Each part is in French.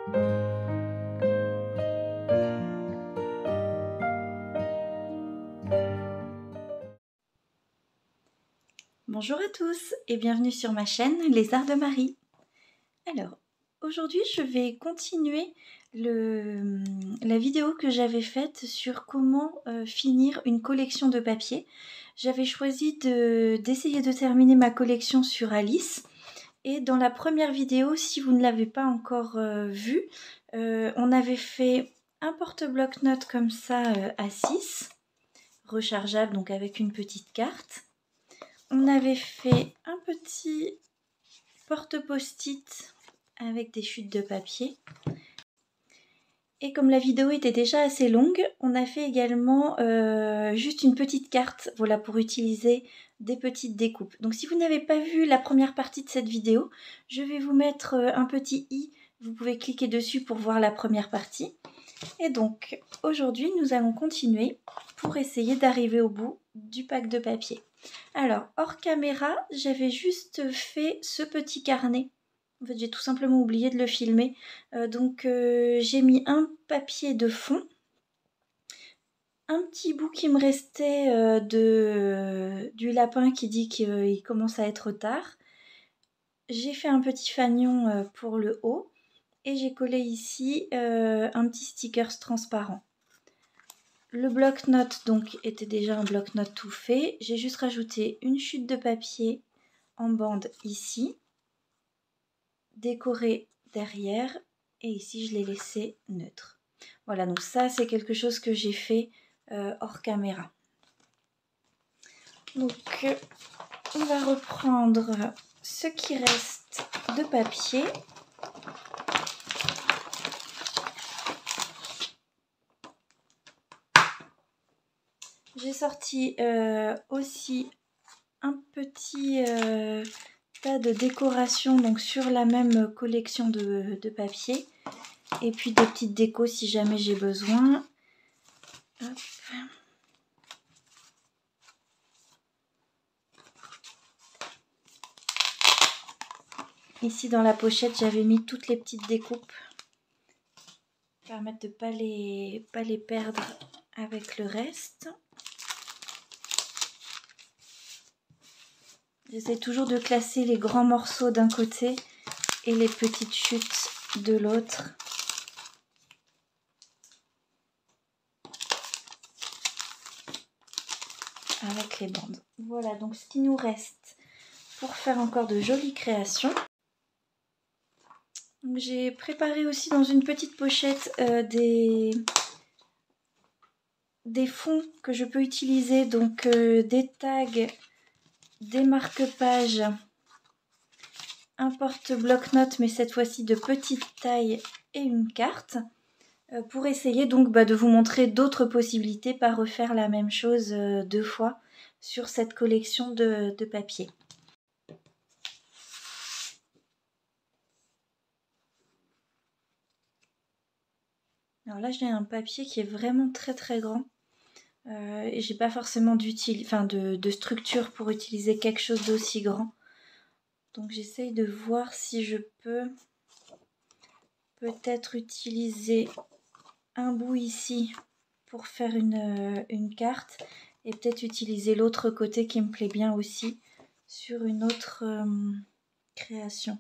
Bonjour à tous et bienvenue sur ma chaîne Les Arts de Marie. Alors, aujourd'hui je vais continuer la vidéo que j'avais faite sur comment finir une collection de papier. J'avais choisi d'essayer de terminer ma collection sur Alice. Et dans la première vidéo, si vous ne l'avez pas encore vue, on avait fait un porte-bloc-notes comme ça à 6, rechargeable, donc avec une petite carte. On avait fait un petit porte-post-it avec des chutes de papier. Et comme la vidéo était déjà assez longue, on a fait également juste une petite carte, voilà, pour utiliser des petites découpes. Donc si vous n'avez pas vu la première partie de cette vidéo, je vais vous mettre un petit i, vous pouvez cliquer dessus pour voir la première partie. Et donc aujourd'hui nous allons continuer pour essayer d'arriver au bout du pack de papier. Alors hors caméra, j'avais juste fait ce petit carnet. En fait, j'ai tout simplement oublié de le filmer. J'ai mis un papier de fond, un petit bout qui me restait du lapin qui dit qu'il commence à être tard. J'ai fait un petit fanion pour le haut et j'ai collé ici un petit sticker transparent. Le bloc-notes donc était déjà un bloc-notes tout fait. J'ai juste rajouté une chute de papier en bande ici, décoré derrière, et ici je l'ai laissé neutre. Voilà, donc ça c'est quelque chose que j'ai fait hors caméra. Donc on va reprendre ce qui reste de papier. J'ai sorti aussi un petit tas de décorations donc sur la même collection de papier, et puis des petites décos si jamais j'ai besoin. Hop. Ici dans la pochette j'avais mis toutes les petites découpes pour permettre de pas les perdre avec le reste. J'essaie toujours de classer les grands morceaux d'un côté et les petites chutes de l'autre. Avec les bandes. Voilà donc ce qui nous reste pour faire encore de jolies créations. J'ai préparé aussi dans une petite pochette des fonds que je peux utiliser, donc des tags, des marque-pages, un porte-bloc-notes mais cette fois-ci de petite taille et une carte, pour essayer donc de vous montrer d'autres possibilités, pas refaire la même chose deux fois sur cette collection de papier. Alors là j'ai un papier qui est vraiment très grand et j'ai pas forcément de structure pour utiliser quelque chose d'aussi grand. Donc j'essaye de voir si je peux peut-être utiliser un bout ici pour faire une carte et peut-être utiliser l'autre côté qui me plaît bien aussi sur une autre création.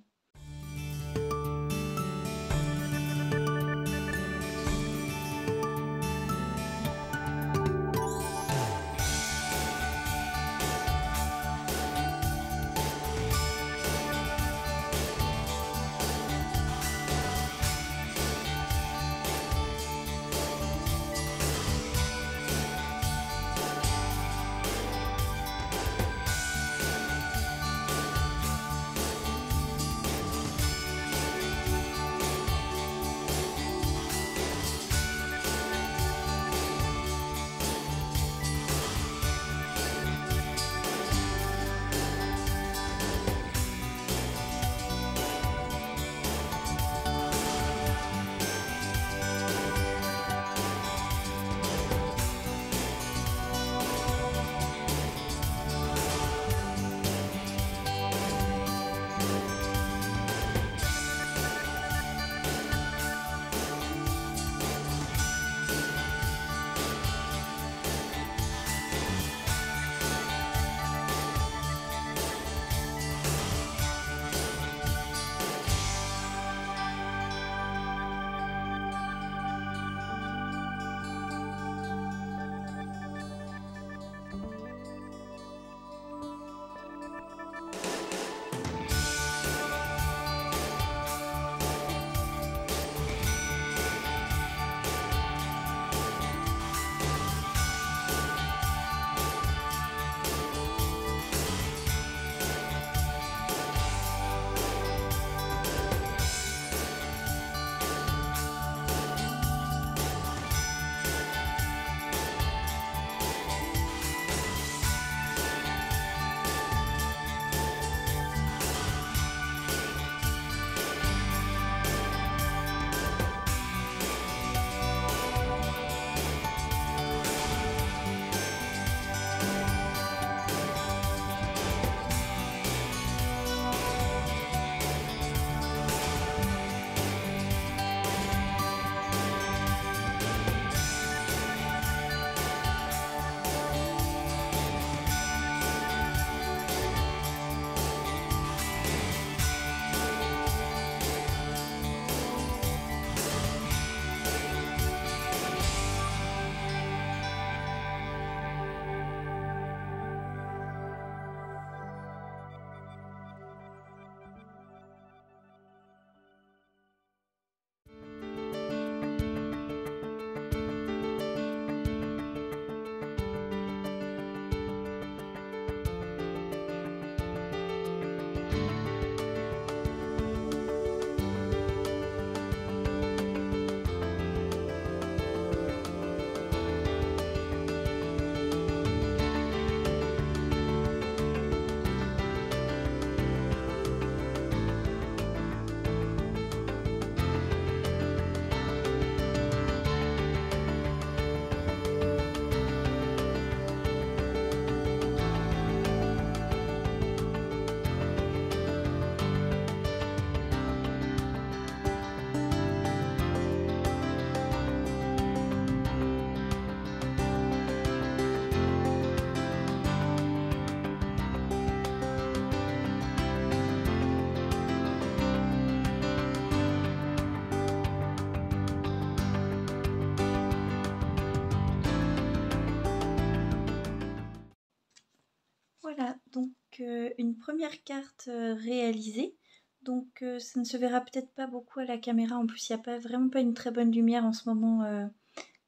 Voilà, donc une première carte réalisée. Donc ça ne se verra peut-être pas beaucoup à la caméra. En plus, il n'y a vraiment pas une très bonne lumière en ce moment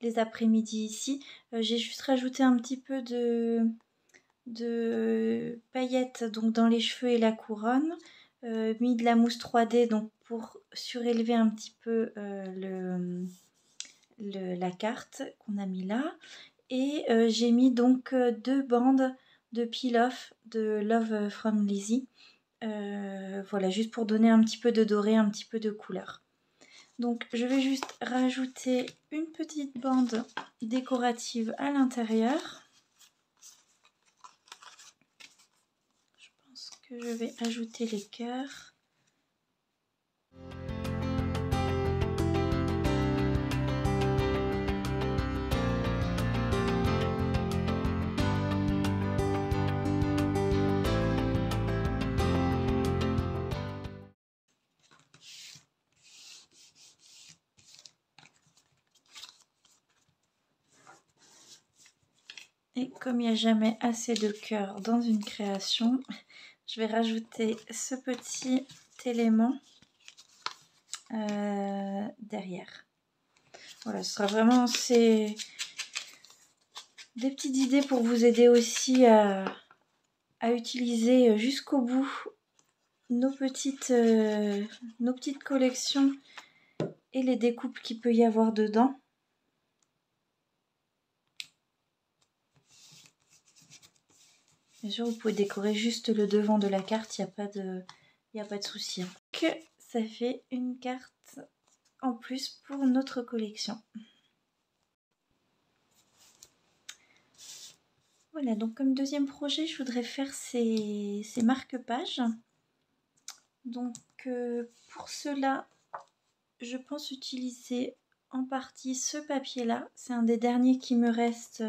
les après-midi ici. J'ai juste rajouté un petit peu de paillettes donc dans les cheveux et la couronne. Mis de la mousse 3D donc pour surélever un petit peu la carte qu'on a mis là. Et j'ai mis donc 2 bandes de peel-off de Love from Lizzie. Voilà, juste pour donner un petit peu de doré, un petit peu de couleur. Donc je vais juste rajouter une petite bande décorative à l'intérieur. Je pense que je vais ajouter les cœurs. Et comme il n'y a jamais assez de cœur dans une création, je vais rajouter ce petit élément derrière. Voilà, ce sera vraiment des petites idées pour vous aider aussi à utiliser jusqu'au bout nos petites collections et les découpes qu'il peut y avoir dedans. Bien sûr, vous pouvez décorer juste le devant de la carte, il n'y a pas de souci. Donc, ça fait une carte en plus pour notre collection. Voilà, donc comme deuxième projet, je voudrais faire ces marque-pages. Donc pour cela, je pense utiliser en partie ce papier-là. C'est un des derniers qui me reste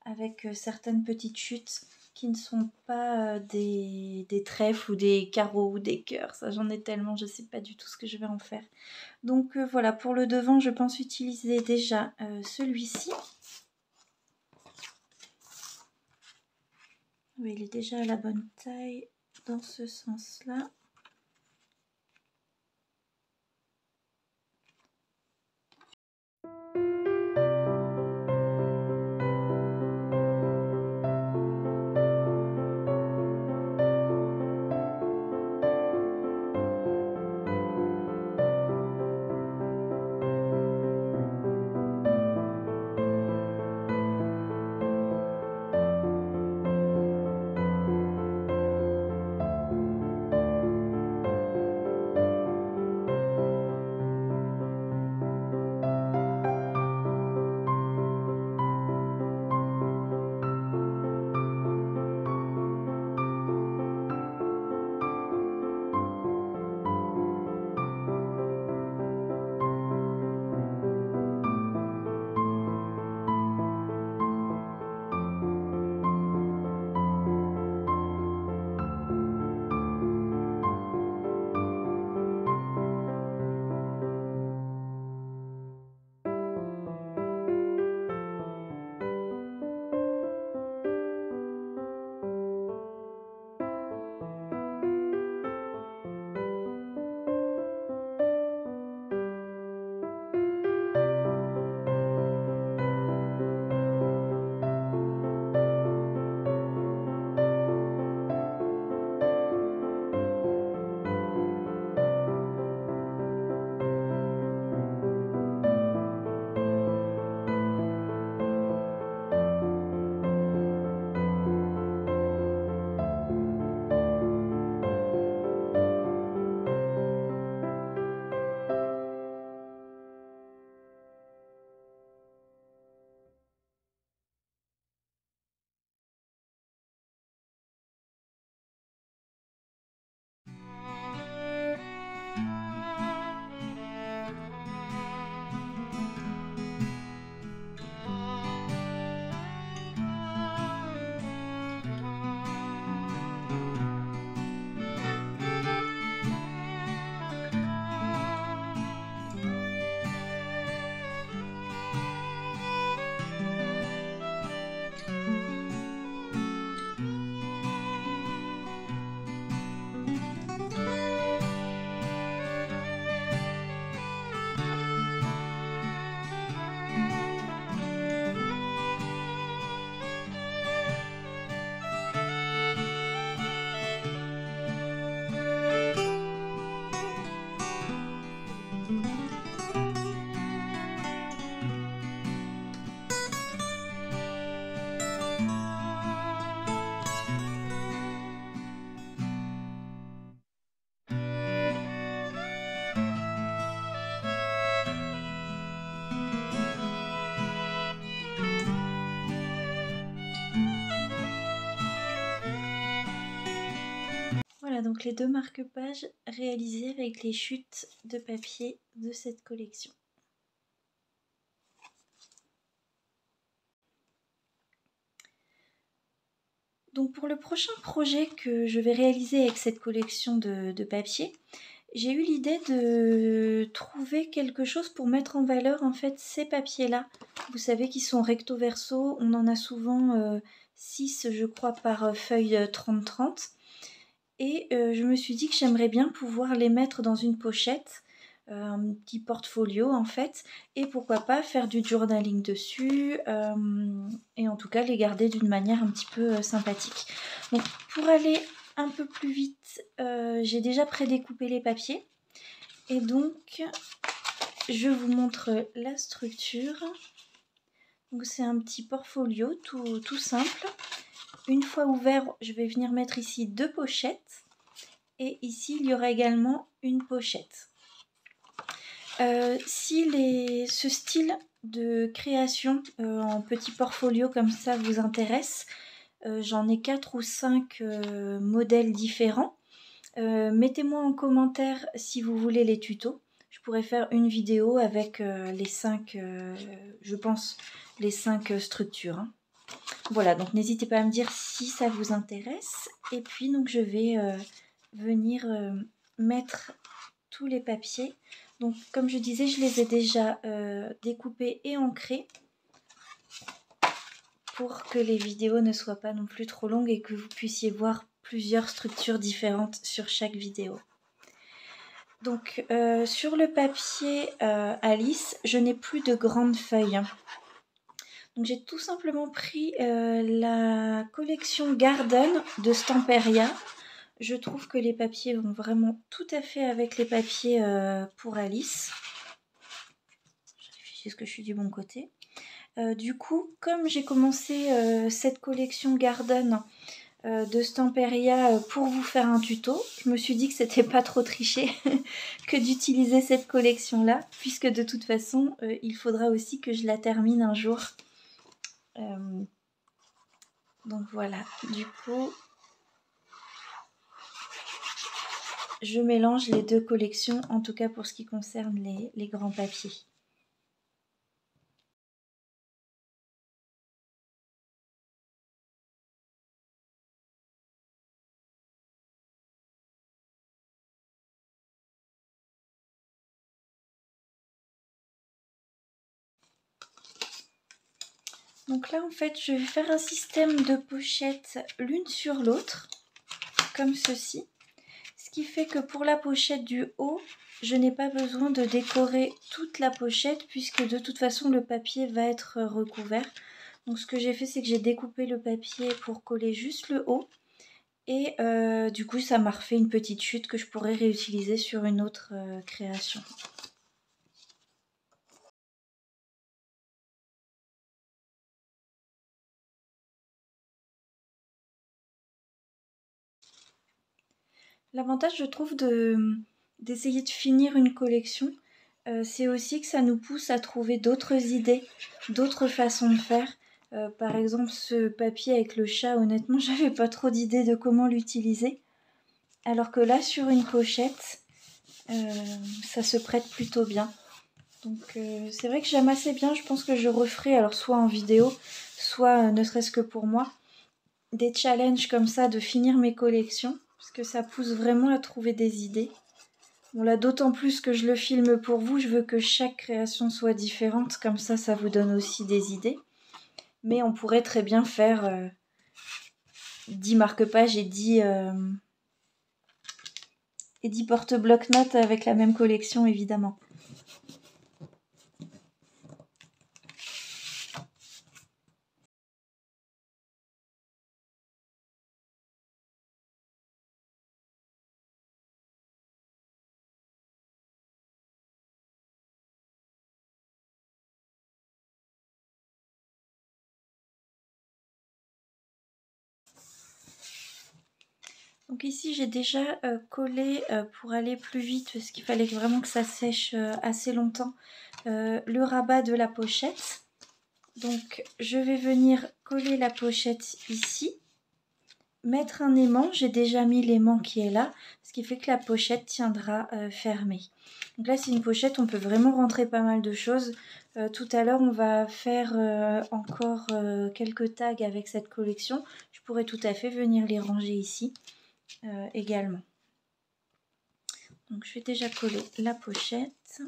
avec certaines petites chutes qui ne sont pas des trèfles ou des carreaux ou des cœurs. Ça, j'en ai tellement, je ne sais pas du tout ce que je vais en faire. Donc voilà, pour le devant, je pense utiliser déjà celui-ci. Oui, il est déjà à la bonne taille dans ce sens-là. donc les 2 marque-pages réalisés avec les chutes de papier de cette collection. Donc pour le prochain projet que je vais réaliser avec cette collection de papier, j'ai eu l'idée de trouver quelque chose pour mettre en valeur en fait ces papiers-là. Vous savez qu'ils sont recto verso, on en a souvent 6 je crois par feuille 30-30. Et je me suis dit que j'aimerais bien pouvoir les mettre dans une pochette, un petit portfolio en fait, et pourquoi pas faire du journaling dessus, et en tout cas les garder d'une manière un petit peu sympathique. Donc pour aller un peu plus vite, j'ai déjà prédécoupé les papiers, et donc je vous montre la structure. Donc c'est un petit portfolio tout simple. Une fois ouvert, je vais venir mettre ici 2 pochettes. Et ici, il y aura également une pochette. Si ce style de création en petit portfolio comme ça vous intéresse, j'en ai 4 ou 5 modèles différents. Mettez-moi en commentaire si vous voulez les tutos. Je pourrais faire une vidéo avec les 5, je pense, les 5 structures. Hein. Voilà, donc n'hésitez pas à me dire si ça vous intéresse. Et puis, donc, je vais venir mettre tous les papiers. Donc, comme je disais, je les ai déjà découpés et ancrés pour que les vidéos ne soient pas non plus trop longues et que vous puissiez voir plusieurs structures différentes sur chaque vidéo. Donc, sur le papier Alice, je n'ai plus de grandes feuilles. Donc j'ai tout simplement pris la collection Garden de Stamperia. Je trouve que les papiers vont vraiment tout à fait avec les papiers pour Alice. Je vérifie que je suis du bon côté. Du coup, comme j'ai commencé cette collection Garden de Stamperia pour vous faire un tuto, je me suis dit que c'était pas trop triché que d'utiliser cette collection-là, puisque de toute façon, il faudra aussi que je la termine un jour. Donc voilà, du coup, je mélange les 2 collections, en tout cas pour ce qui concerne les grands papiers. Donc là, en fait, je vais faire un système de pochettes l'une sur l'autre, comme ceci. Ce qui fait que pour la pochette du haut, je n'ai pas besoin de décorer toute la pochette, puisque de toute façon, le papier va être recouvert. Donc ce que j'ai fait, c'est que j'ai découpé le papier pour coller juste le haut. Et du coup, ça m'a refait une petite chute que je pourrais réutiliser sur une autre création. L'avantage, je trouve, d'essayer de finir une collection, c'est aussi que ça nous pousse à trouver d'autres idées, d'autres façons de faire. Par exemple, ce papier avec le chat, honnêtement, j'avais pas trop d'idées de comment l'utiliser. Alors que là, sur une pochette, ça se prête plutôt bien. Donc c'est vrai que j'aime assez bien, je pense que je referai, alors soit en vidéo, soit ne serait-ce que pour moi, des challenges comme ça de finir mes collections, parce que ça pousse vraiment à trouver des idées. Bon là, d'autant plus que je le filme pour vous, je veux que chaque création soit différente, comme ça, ça vous donne aussi des idées. Mais on pourrait très bien faire 10 marque-pages et 10 porte-bloc-notes avec la même collection, évidemment. Donc ici j'ai déjà collé pour aller plus vite parce qu'il fallait vraiment que ça sèche assez longtemps le rabat de la pochette. Donc je vais venir coller la pochette ici mettre un aimant. J'ai déjà mis l'aimant qui est là, ce qui fait que la pochette tiendra fermée. Donc là c'est une pochette, on peut vraiment rentrer pas mal de choses. Tout à l'heure on va faire encore quelques tags avec cette collection. Je pourrais tout à fait venir les ranger ici également. Donc je vais déjà coller la pochette.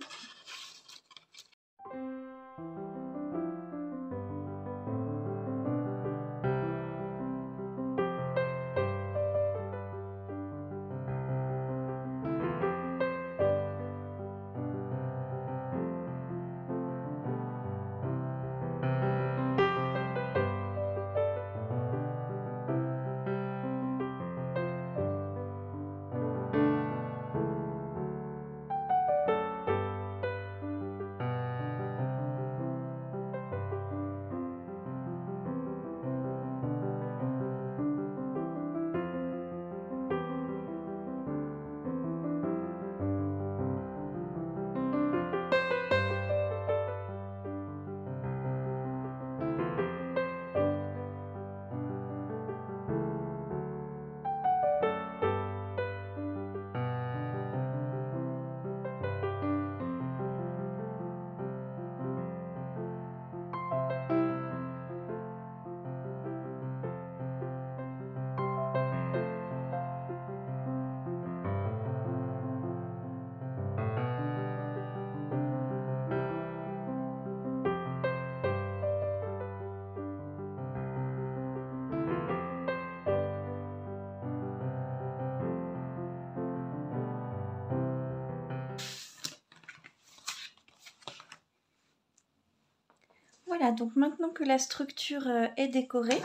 Voilà, donc maintenant que la structure est décorée,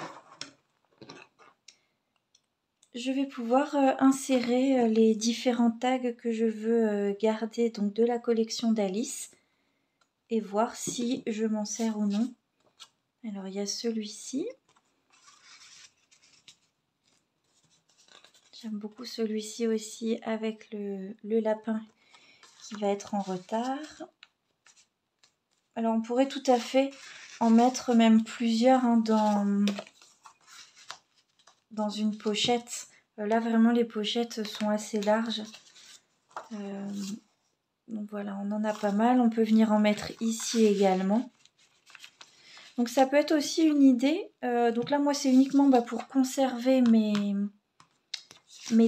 je vais pouvoir insérer les différents tags que je veux garder donc de la collection d'Alice et voir si je m'en sers ou non. Alors il y a celui-ci. J'aime beaucoup celui-ci aussi avec le lapin qui va être en retard. Alors on pourrait tout à fait en mettre même plusieurs hein, dans une pochette. Là vraiment les pochettes sont assez larges. Donc voilà, on en a pas mal. On peut venir en mettre ici également. Donc ça peut être aussi une idée. Donc là moi c'est uniquement pour conserver mes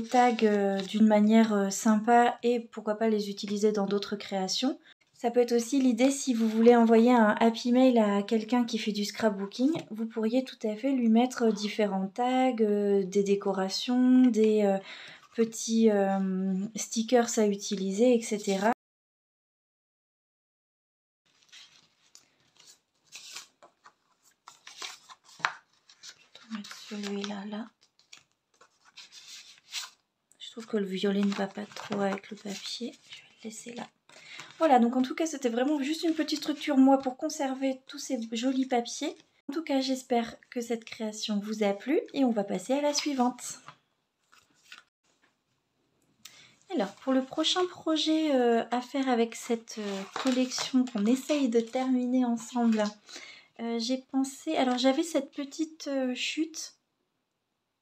tags d'une manière sympa et pourquoi pas les utiliser dans d'autres créations. Ça peut être aussi l'idée si vous voulez envoyer un happy mail à quelqu'un qui fait du scrapbooking, vous pourriez tout à fait lui mettre différents tags, des décorations, des petits stickers à utiliser, etc. Je vais mettre celui-là là. Je trouve que le violet ne va pas trop avec le papier. Je vais le laisser là. Voilà, donc en tout cas, c'était vraiment juste une petite structure, moi, pour conserver tous ces jolis papiers. En tout cas, j'espère que cette création vous a plu et on va passer à la suivante. Alors, pour le prochain projet à faire avec cette collection qu'on essaye de terminer ensemble, j'ai pensé... Alors, j'avais cette petite chute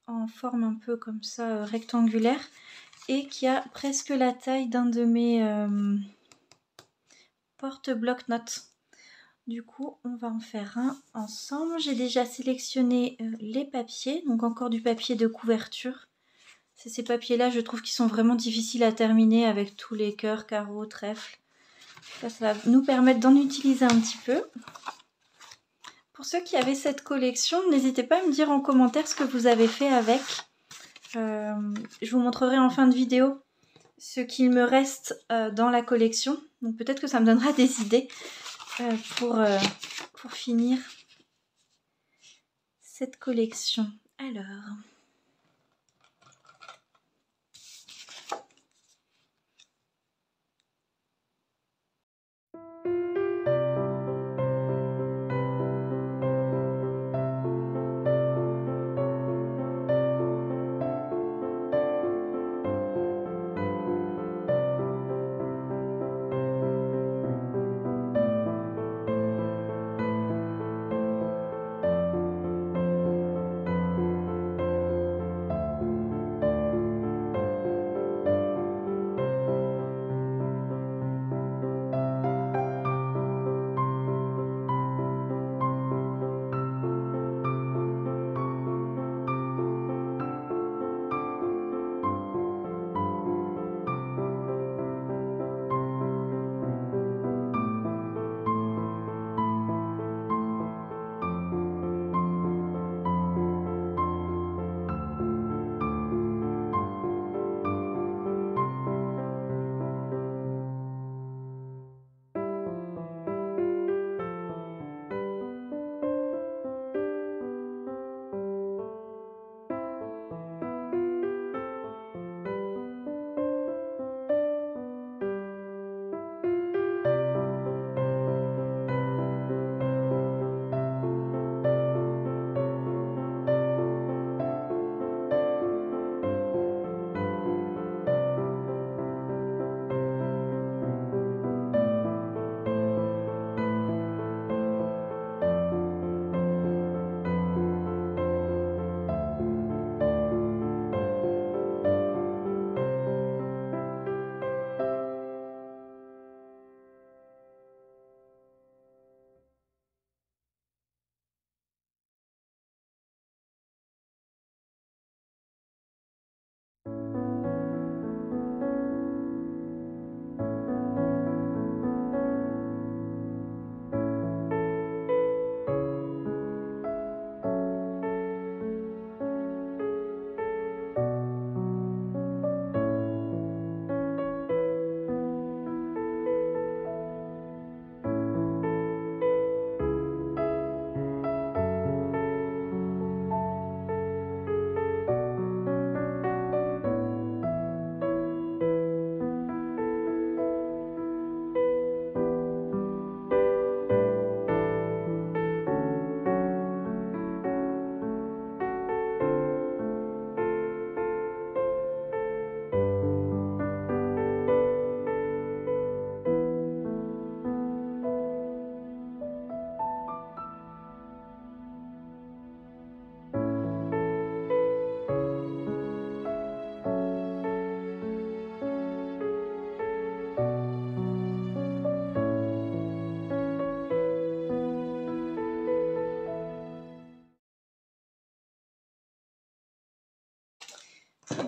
en forme un peu comme ça, rectangulaire, et qui a presque la taille d'un de mes porte-bloc-notes. Du coup, on va en faire un ensemble. J'ai déjà sélectionné les papiers, donc encore du papier de couverture. C'est ces papiers-là, je trouve qu'ils sont vraiment difficiles à terminer avec tous les cœurs, carreaux, trèfles. Ça va nous permettre d'en utiliser un petit peu. Pour ceux qui avaient cette collection, n'hésitez pas à me dire en commentaire ce que vous avez fait avec. Je vous montrerai en fin de vidéo ce qu'il me reste dans la collection. Donc peut-être que ça me donnera des idées pour finir cette collection. Alors...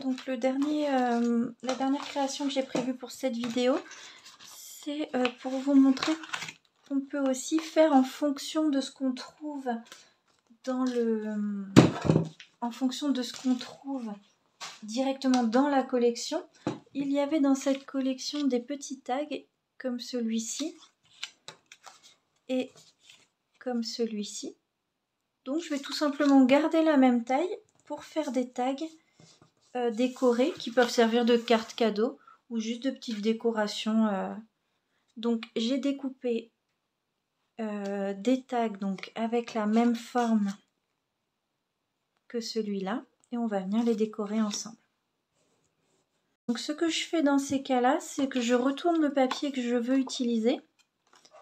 donc la dernière création que j'ai prévue pour cette vidéo, c'est pour vous montrer qu'on peut aussi faire en fonction de ce qu'on trouve directement dans la collection. Il y avait dans cette collection des petits tags comme celui-ci et comme celui-ci. Donc je vais tout simplement garder la même taille pour faire des tags décorés qui peuvent servir de cartes cadeaux ou juste de petites décorations. Donc j'ai découpé des tags donc avec la même forme que celui-là et on va venir les décorer ensemble. Donc ce que je fais dans ces cas-là, c'est que je retourne le papier que je veux utiliser.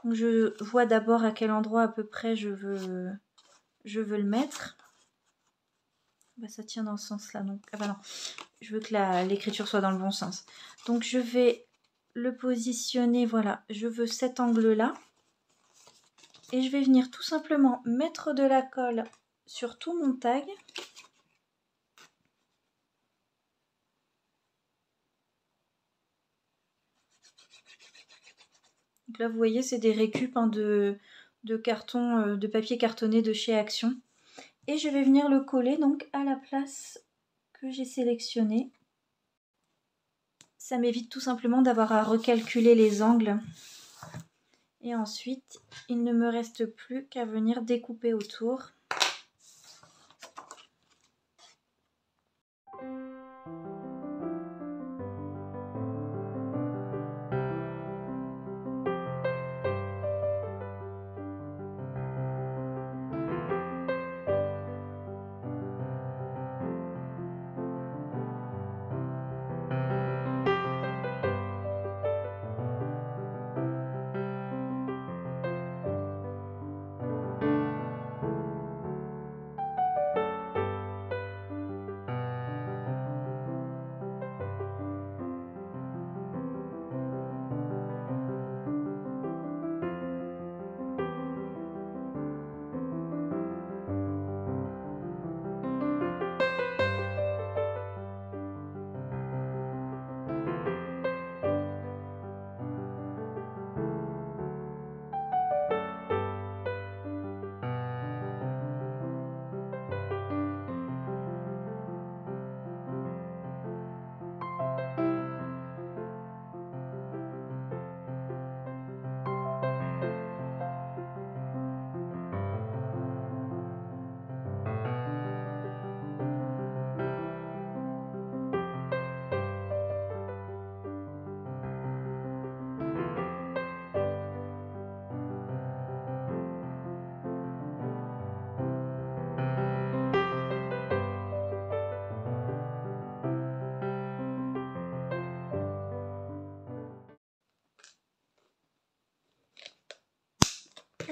Donc je vois d'abord à quel endroit à peu près je veux le mettre. Bah, ça tient dans ce sens-là, donc ah bah non, je veux que l'écriture soit dans le bon sens. Donc je vais le positionner, voilà, je veux cet angle-là. Et je vais venir tout simplement mettre de la colle sur tout mon tag. Donc là, vous voyez, c'est des récup hein, de carton, de papier cartonné de chez Action. Et je vais venir le coller donc à la place que j'ai sélectionnée. Ça m'évite tout simplement d'avoir à recalculer les angles. Et ensuite, il ne me reste plus qu'à venir découper autour.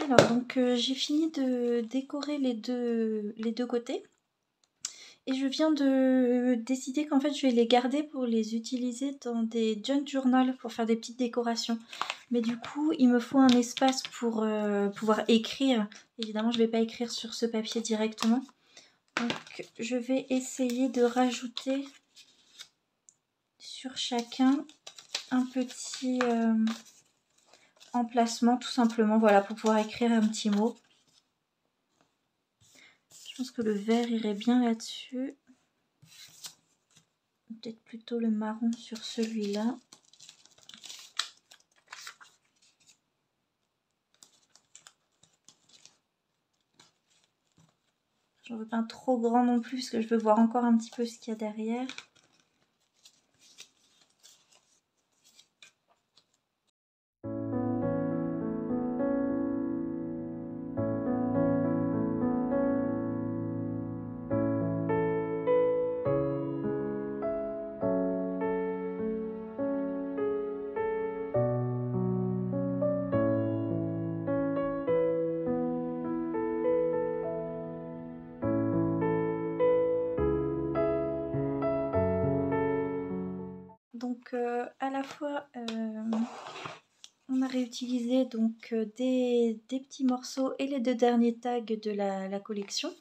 Alors donc j'ai fini de décorer les deux côtés et je viens de décider qu'en fait je vais les garder pour les utiliser dans des junk journal pour faire des petites décorations. Mais du coup il me faut un espace pour pouvoir écrire. Évidemment je ne vais pas écrire sur ce papier directement. Donc je vais essayer de rajouter sur chacun un petit emplacement tout simplement, voilà, pour pouvoir écrire un petit mot. Je pense que le vert irait bien là-dessus. Peut-être plutôt le marron sur celui-là. J'en veux pas un trop grand non plus parce que je veux voir encore un petit peu ce qu'il y a derrière. Donc à la fois on a réutilisé donc des petits morceaux et les deux derniers tags de la collection.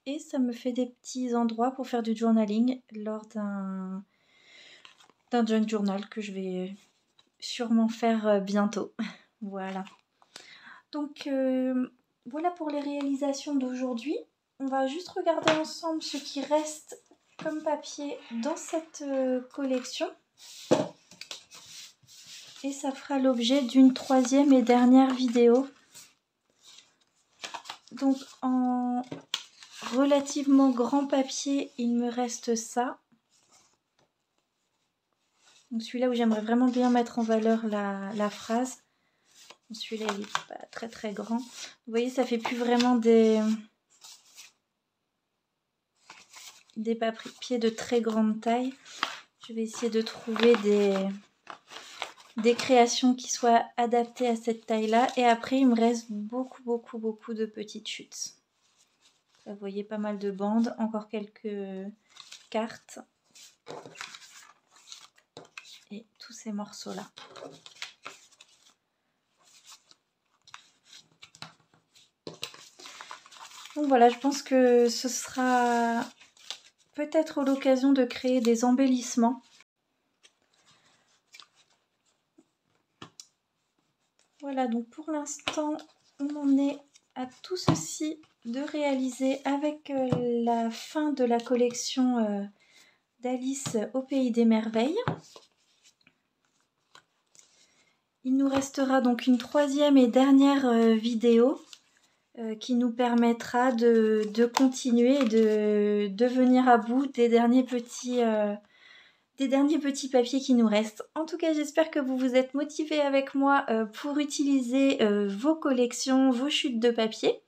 et ça me fait des petits endroits pour faire du journaling lors d'un junk journal que je vais sûrement faire bientôt. Voilà. Donc voilà pour les réalisations d'aujourd'hui. On va juste regarder ensemble ce qui reste comme papier dans cette collection. Et ça fera l'objet d'une troisième et dernière vidéo. Donc en relativement grand papier, il me reste ça. Donc celui-là où j'aimerais vraiment bien mettre en valeur la phrase. Celui-là, il n'est pas très très grand. Vous voyez, ça fait plus vraiment des papiers de très grande taille. Je vais essayer de trouver des créations qui soient adaptées à cette taille-là. Et après, il me reste beaucoup de petites chutes. Vous voyez, pas mal de bandes, encore quelques cartes. Et tous ces morceaux-là. Donc voilà, je pense que ce sera peut-être l'occasion de créer des embellissements. Voilà, donc pour l'instant, on en est à tout ceci de réaliser avec la fin de la collection d'Alice au Pays des Merveilles. Il nous restera donc une troisième et dernière vidéo qui nous permettra de continuer et de venir à bout des derniers petits papiers qui nous restent. En tout cas, j'espère que vous vous êtes motivés avec moi pour utiliser vos collections, vos chutes de papier.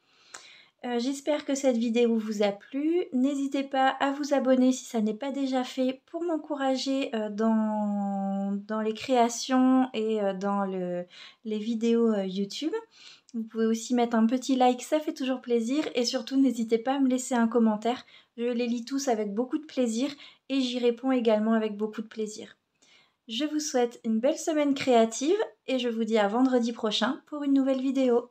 J'espère que cette vidéo vous a plu. N'hésitez pas à vous abonner si ça n'est pas déjà fait pour m'encourager dans les créations et dans les vidéos YouTube. Vous pouvez aussi mettre un petit like, ça fait toujours plaisir. Et surtout, n'hésitez pas à me laisser un commentaire. Je les lis tous avec beaucoup de plaisir et j'y réponds également avec beaucoup de plaisir. Je vous souhaite une belle semaine créative et je vous dis à vendredi prochain pour une nouvelle vidéo.